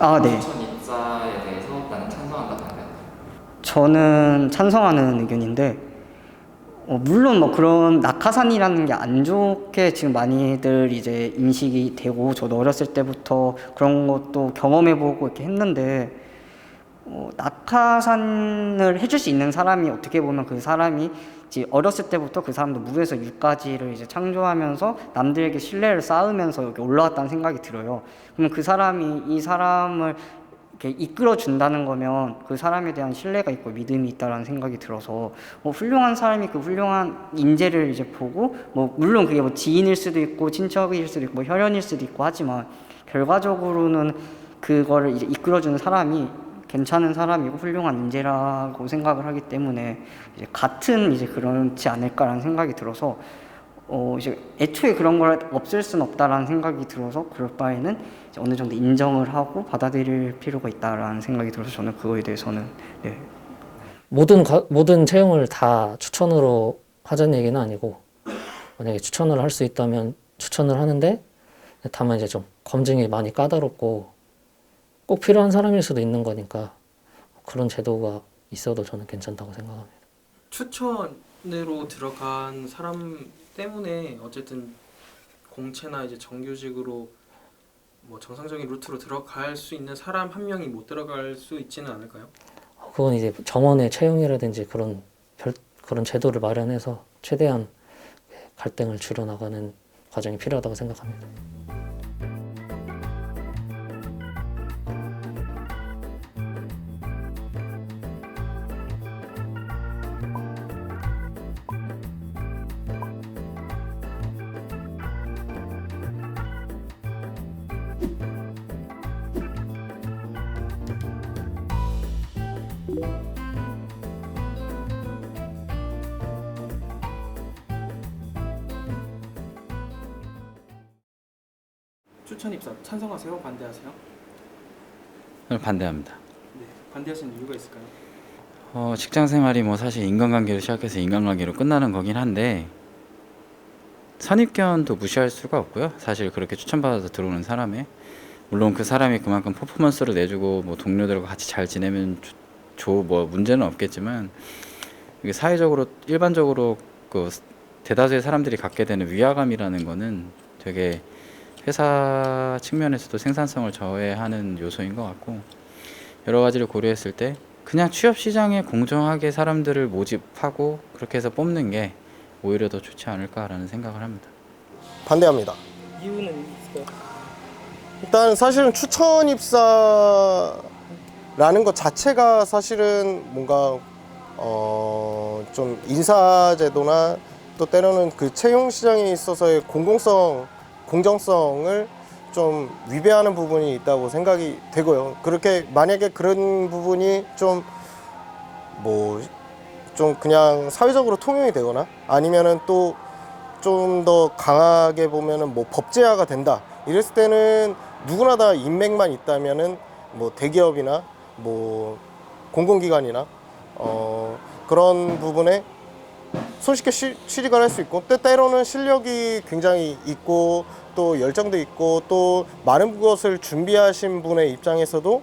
아, 네. 추천 입사에 대해서 나는 찬성한다, 반대한다. 저는 찬성하는 의견인데, 물론 뭐 그런 낙하산이라는 게 안 좋게 지금 많이들 이제 인식이 되고, 저도 어렸을 때부터 그런 것도 경험해보고 이렇게 했는데, 낙하산을 해줄 수 있는 사람이 어떻게 보면 그 사람이 이제 어렸을 때부터 그 사람도 무에서 유까지를 이제 창조하면서 남들에게 신뢰를 쌓으면서 이렇게 올라왔다는 생각이 들어요. 그러면 그 사람이 이 사람을 이렇게 이끌어 준다는 거면 그 사람에 대한 신뢰가 있고 믿음이 있다라는 생각이 들어서 훌륭한 사람이 그 훌륭한 인재를 이제 보고 뭐 물론 그게 뭐 지인일 수도 있고 친척일 수도 있고 뭐 혈연일 수도 있고 하지만 결과적으로는 그거를 이제 이끌어주는 사람이 괜찮은 사람이고 훌륭한 인재라고 생각을 하기 때문에 이제 같은 이제 그렇지 않을까라는 생각이 들어서 이제 애초에 그런 걸 없앨 순 없다라는 생각이 들어서 그럴 바에는 이제 어느 정도 인정을 하고 받아들일 필요가 있다라는 생각이 들어서 저는 그거에 대해서는 네. 모든 채용을 다 추천으로 하자는 얘기는 아니고 만약에 추천을 할 수 있다면 추천을 하는데 다만 이제 좀 검증이 많이 까다롭고 꼭 필요한 사람일 수도 있는 거니까 그런 제도가 있어도 저는 괜찮다고 생각합니다. 추천으로 들어간 사람 때문에 어쨌든 공채나 이제 정규직으로 뭐 정상적인 루트로 들어갈 수 있는 사람 한 명이 못 들어갈 수 있지는 않을까요? 그건 이제 정원의 채용이라든지 그런 제도를 마련해서 최대한 갈등을 줄여나가는 과정이 필요하다고 생각합니다. 추천 입사 찬성하세요? 반대하세요? 저는 반대합니다. 네, 반대하시는 이유가 있을까요? 직장 생활이 뭐 사실 인간관계로 시작해서 인간관계로 끝나는 거긴 한데 선입견도 무시할 수가 없고요. 사실 그렇게 추천받아서 들어오는 사람에 물론 그 사람이 그만큼 퍼포먼스를 내주고 뭐 동료들과 같이 잘 지내면 뭐 문제는 없겠지만 이게 사회적으로 일반적으로 그 대다수의 사람들이 갖게 되는 위화감이라는 거는 되게 회사 측면에서도 생산성을 저해하는 요소인 것 같고 여러 가지를 고려했을 때 그냥 취업 시장에 공정하게 사람들을 모집하고 그렇게 해서 뽑는 게 오히려 더 좋지 않을까라는 생각을 합니다. 반대합니다. 이유는 있을까요? 일단 사실은 추천 입사라는 것 자체가 사실은 뭔가 좀 인사제도나 또 때로는 그 채용 시장에 있어서의 공정성을 좀 위배하는 부분이 있다고 생각이 되고요. 그렇게 만약에 그런 부분이 좀 그냥 사회적으로 통용이 되거나 아니면은 또 좀 더 강하게 보면은 뭐 법제화가 된다 이랬을 때는 누구나 다 인맥만 있다면은 뭐 대기업이나 뭐 공공기관이나 그런 부분에 손쉽게 취직을 할 수 있고 때로는 실력이 굉장히 있고 또 열정도 있고 또 많은 것을 준비하신 분의 입장에서도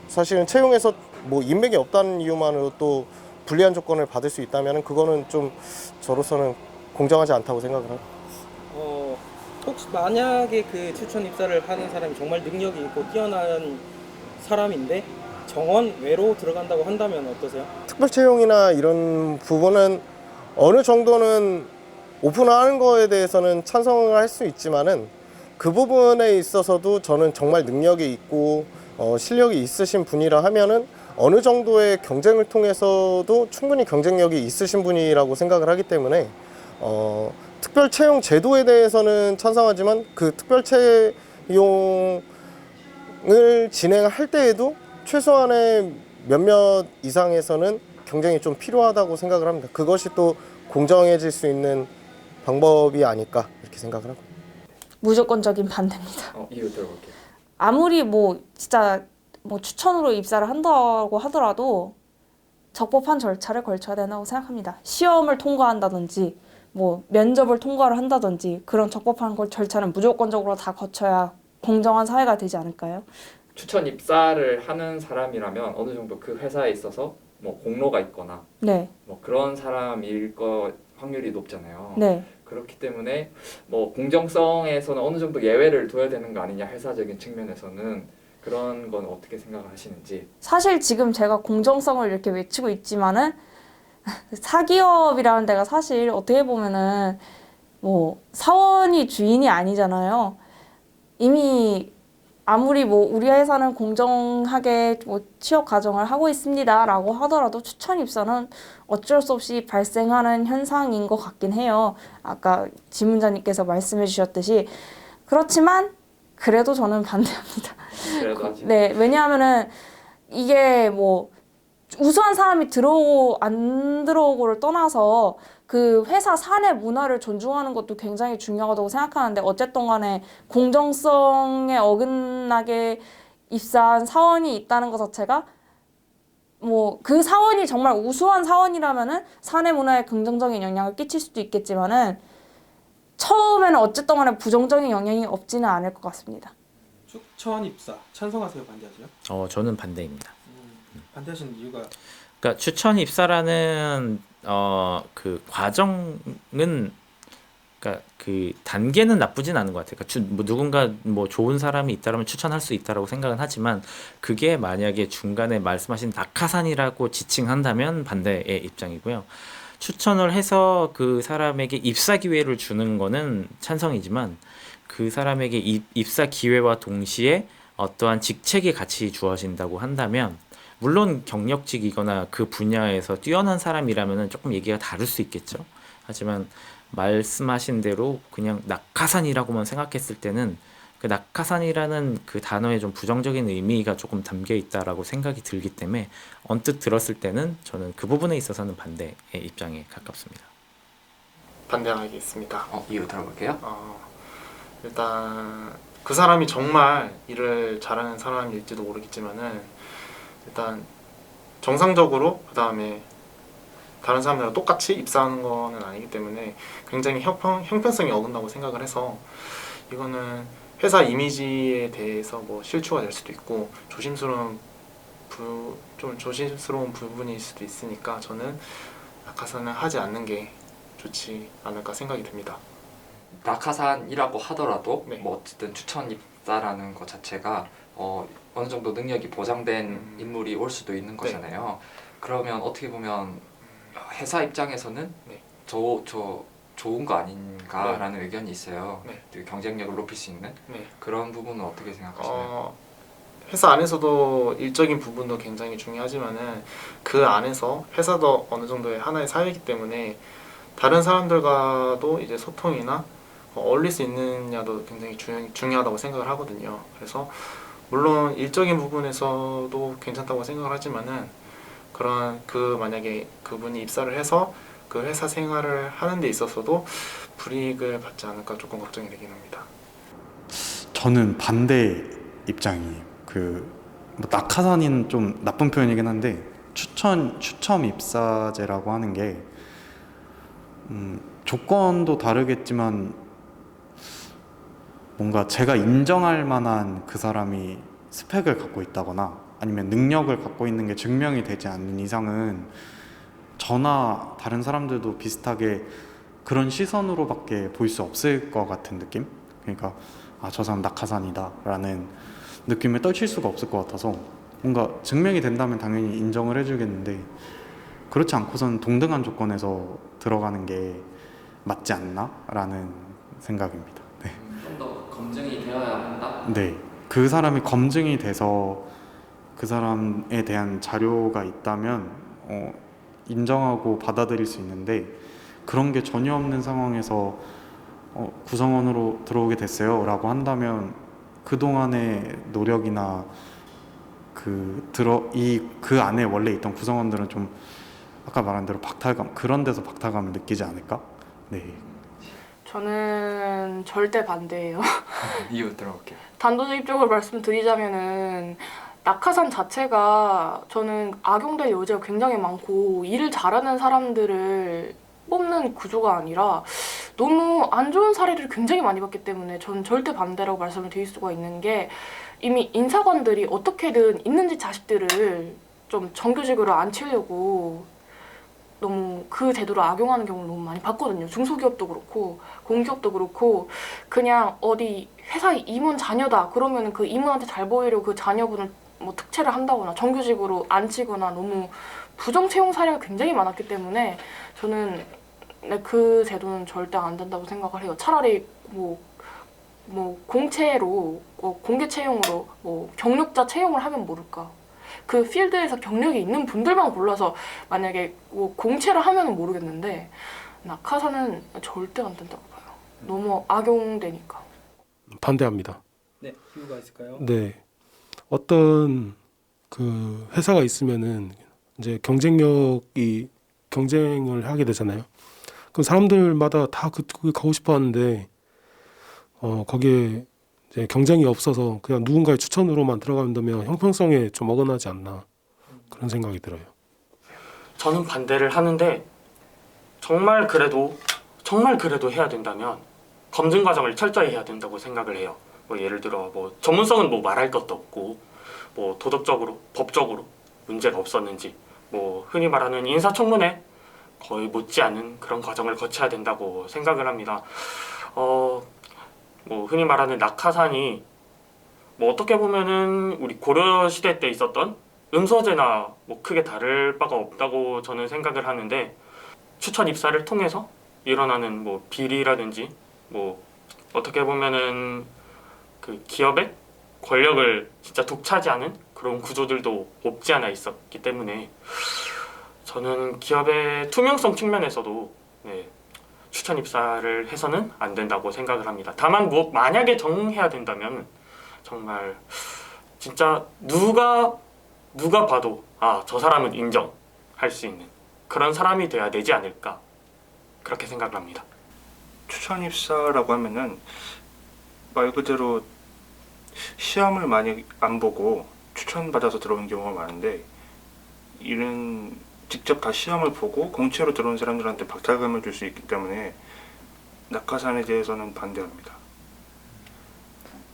사실은 채용에서 뭐 인맥이 없다는 이유만으로 또 불리한 조건을 받을 수 있다면 그거는 좀 저로서는 공정하지 않다고 생각을 합니다. 혹시 만약에 그 추천 입사를 하는 사람이 정말 능력이 있고 뛰어난 사람인데 정원 외로 들어간다고 한다면 어떠세요? 특별 채용이나 이런 부분은 어느 정도는 오픈하는 거에 대해서는 찬성을 할 수 있지만은 그 부분에 있어서도 저는 정말 능력이 있고 실력이 있으신 분이라 하면은 어느 정도의 경쟁을 통해서도 충분히 경쟁력이 있으신 분이라고 생각을 하기 때문에 특별 채용 제도에 대해서는 찬성하지만 그 특별 채용을 진행할 때에도 최소한의 몇몇 이상에서는 경쟁이 좀 필요하다고 생각을 합니다. 그것이 또 공정해질 수 있는 방법이 아닐까 이렇게 생각을 하고. 무조건적인 반대입니다. 이유 들어볼게요. 아무리 뭐 진짜 뭐 추천으로 입사를 한다고 하더라도 적법한 절차를 걸쳐야 된다고 생각합니다. 시험을 통과한다든지 뭐 면접을 통과를 한다든지 그런 적법한 절차는 무조건적으로 다 거쳐야 공정한 사회가 되지 않을까요? 추천 입사를 하는 사람이라면 어느 정도 그 회사에 있어서 뭐 공로가 있거나 네, 뭐 그런 사람일 거 확률이 높잖아요. 네. 그렇기 때문에 뭐 공정성에서는 어느 정도 예외를 둬야 되는 거 아니냐, 회사적인 측면에서는. 그런 건 어떻게 생각을 하시는지. 사실 지금 제가 공정성을 이렇게 외치고 있지만은 사기업이라는 데가 사실 어떻게 보면은 뭐 사원이 주인이 아니잖아요. 이미 아무리 뭐 우리 회사는 공정하게 뭐 취업 과정을 하고 있습니다라고 하더라도 추천 입사는 어쩔 수 없이 발생하는 현상인 것 같긴 해요. 아까 지문자님께서 말씀해 주셨듯이. 그렇지만 그래도 저는 반대합니다. 그래도 아직 네, 왜냐하면은 이게 뭐 우수한 사람이 들어오고 안 들어오고를 떠나서 그 회사 사내 문화를 존중하는 것도 굉장히 중요하다고 생각하는데, 어쨌든 간에 공정성에 어긋나게 입사한 사원이 있다는 것 자체가 뭐 그 사원이 정말 우수한 사원이라면은 사내 문화에 긍정적인 영향을 끼칠 수도 있겠지만은 처음에는 어쨌든 간에 부정적인 영향이 없지는 않을 것 같습니다. 추천 입사 찬성하세요, 반대하세요? 저는 반대입니다. 반대하시는 이유가 그러니까 추천 입사라는 그 과정은, 그러니까 그 단계는 나쁘진 않은 것 같아요. 그러니까 뭐 누군가 뭐 좋은 사람이 있다면 추천할 수 있다라고 생각은 하지만, 그게 만약에 중간에 말씀하신 낙하산이라고 지칭한다면 반대의 입장이고요. 추천을 해서 그 사람에게 입사 기회를 주는 거는 찬성이지만, 그 사람에게 입사 기회와 동시에 어떠한 직책이 같이 주어진다고 한다면, 물론 경력직이거나 그 분야에서 뛰어난 사람이라면 조금 얘기가 다를 수 있겠죠. 하지만 말씀하신 대로 그냥 낙하산이라고만 생각했을 때는 그 낙하산이라는 그 단어에 좀 부정적인 의미가 조금 담겨 있다라고 생각이 들기 때문에, 언뜻 들었을 때는 저는 그 부분에 있어서는 반대의 입장에 가깝습니다. 반대하겠습니다. 이유 들어볼게요. 일단 그 사람이 정말 일을 잘하는 사람일지도 모르겠지만은, 일단 정상적으로 그 다음에 다른 사람들과 똑같이 입사하는 거는 아니기 때문에 굉장히 형평성이 어긋나고 생각을 해서, 이거는 회사 이미지에 대해서 뭐 실추가 될 수도 있고 조심스러운 부분일 수도 있으니까, 저는 낙하산을 하지 않는 게 좋지 않을까 생각이 듭니다. 낙하산이라고 하더라도 네. 뭐 어쨌든 추천 입사라는 것 자체가 어느 정도 능력이 보장된 인물이 올 수도 있는 거잖아요. 그러면 어떻게 보면 회사 입장에서는 네. 좋은 거 아닌가라는 의견이 있어요. 네. 그 경쟁력을 높일 수 있는 네. 그런 부분은 어떻게 생각하시나요? 회사 안에서도 일적인 부분도 굉장히 중요하지만은, 그 안에서 회사도 어느 정도의 하나의 사회이기 때문에 다른 사람들과도 이제 소통이나 어울릴 수 있느냐도 굉장히 중요하다고 생각을 하거든요. 그래서 물론 일적인 부분에서도 괜찮다고 생각을 하지만은, 그런 만약에 그분이 입사를 해서 그 회사 생활을 하는 데 있어서도 불이익을 받지 않을까 조금 걱정이 되긴 합니다. 저는 반대 입장이에요. 뭐 낙하산인 좀 나쁜 표현이긴 한데, 추첨 입사제라고 하는 게 조건도 다르겠지만 뭔가 제가 인정할 만한 그 사람이 스펙을 갖고 있다거나 아니면 능력을 갖고 있는 게 증명이 되지 않는 이상은 저나 다른 사람들도 비슷하게 그런 시선으로밖에 볼 수 없을 것 같은 느낌? 그러니까 저 사람 낙하산이다 라는 느낌을 떨칠 수가 없을 것 같아서, 뭔가 증명이 된다면 당연히 인정을 해주겠는데, 그렇지 않고서는 동등한 조건에서 들어가는 게 맞지 않나? 라는 생각입니다. 네. 좀 더 검증이 되어야 한다? 네. 그 사람이 검증이 돼서 그 사람에 대한 자료가 있다면 인정하고 받아들일 수 있는데, 그런 게 전혀 없는 상황에서 구성원으로 들어오게 됐어요 라고 한다면, 그동안의 노력이나 그 안에 원래 있던 구성원들은 좀 아까 말한 대로 그런 데서 박탈감을 느끼지 않을까? 네. 저는 절대 반대예요. 이유 들어볼게요. 단도직입적으로 말씀드리자면은 낙하산 자체가 저는 악용될 여지가 굉장히 많고, 일을 잘하는 사람들을 뽑는 구조가 아니라 너무 안 좋은 사례를 굉장히 많이 봤기 때문에 저는 절대 반대라고 말씀을 드릴 수가 있는 게, 이미 인사관들이 어떻게든 있는 집 자식들을 좀 정규직으로 앉히려고 너무 그 제도를 악용하는 경우를 너무 많이 봤거든요. 중소기업도 그렇고 공기업도 그렇고, 그냥 어디 회사 임원 자녀다 그러면 그 임원한테 잘 보이려고 그 자녀분을 뭐 특채를 한다거나 정규직으로 앉히거나 너무 부정 채용 사례가 굉장히 많았기 때문에 저는 그 제도는 절대 안 된다고 생각을 해요. 차라리 뭐 공채로 공개 채용으로 뭐 경력자 채용을 하면 모를까. 그 필드에서 경력이 있는 분들만 골라서 만약에 뭐 공채를 하면은 모르겠는데, 낙하산은 절대 안 된다고 봐요. 너무 악용되니까. 반대합니다. 네, 이유가 있을까요? 네, 어떤 그 회사가 있으면은 이제 경쟁력이 경쟁을 하게 되잖아요. 그럼 사람들마다 다 거기 가고 싶어 하는데 거기에 이제 경쟁이 없어서 그냥 누군가의 추천으로만 들어간다면 형평성에 좀 어긋나지 않나, 그런 생각이 들어요. 저는 반대를 하는데, 정말 그래도 해야 된다면 검증 과정을 철저히 해야 된다고 생각을 해요. 뭐 예를 들어 뭐 전문성은 뭐 말할 것도 없고, 뭐 도덕적으로 법적으로 문제가 없었는지, 뭐 흔히 말하는 인사청문회 거의 못지않은 그런 과정을 거쳐야 된다고 생각을 합니다. 뭐 흔히 말하는 낙하산이 뭐 어떻게 보면은 우리 고려 시대 때 있었던 음서제나 뭐 크게 다를 바가 없다고 저는 생각을 하는데, 추천 입사를 통해서 일어나는 뭐 비리라든지 뭐 어떻게 보면은 그 기업의 권력을 진짜 독차지하는 그런 구조들도 없지 않아 있었기 때문에, 저는 기업의 투명성 측면에서도 추천 입사를 해서는 안 된다고 생각을 합니다. 다만 뭐 만약에 정해야 된다면 정말 진짜 누가 봐도 저 사람은 인정할 수 있는 그런 사람이 돼야 되지 않을까, 그렇게 생각을 합니다. 추천 입사라고 하면은 말 그대로 시험을 많이 안 보고 추천받아서 들어온 경우가 많은데, 이는 직접 다 시험을 보고 공채로 들어온 사람들한테 박탈감을 줄 수 있기 때문에 낙하산에 대해서는 반대합니다.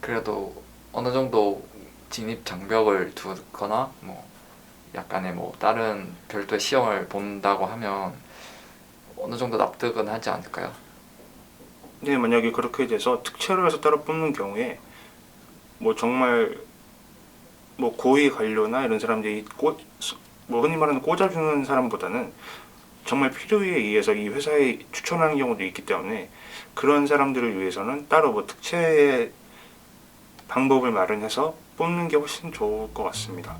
그래도 어느 정도 진입 장벽을 두거나 뭐 약간의 뭐 다른 별도의 시험을 본다고 하면 어느 정도 납득은 하지 않을까요? 네, 만약에 그렇게 돼서 특채로 해서 따로 뽑는 경우에 뭐 정말 뭐 고위 관료나 이런 사람들이 뭐 흔히 말하는 꽂아주는 사람보다는 정말 필요에 의해서 이 회사에 추천하는 경우도 있기 때문에, 그런 사람들을 위해서는 따로 뭐 특채 방법을 마련해서 뽑는 게 훨씬 좋을 것 같습니다.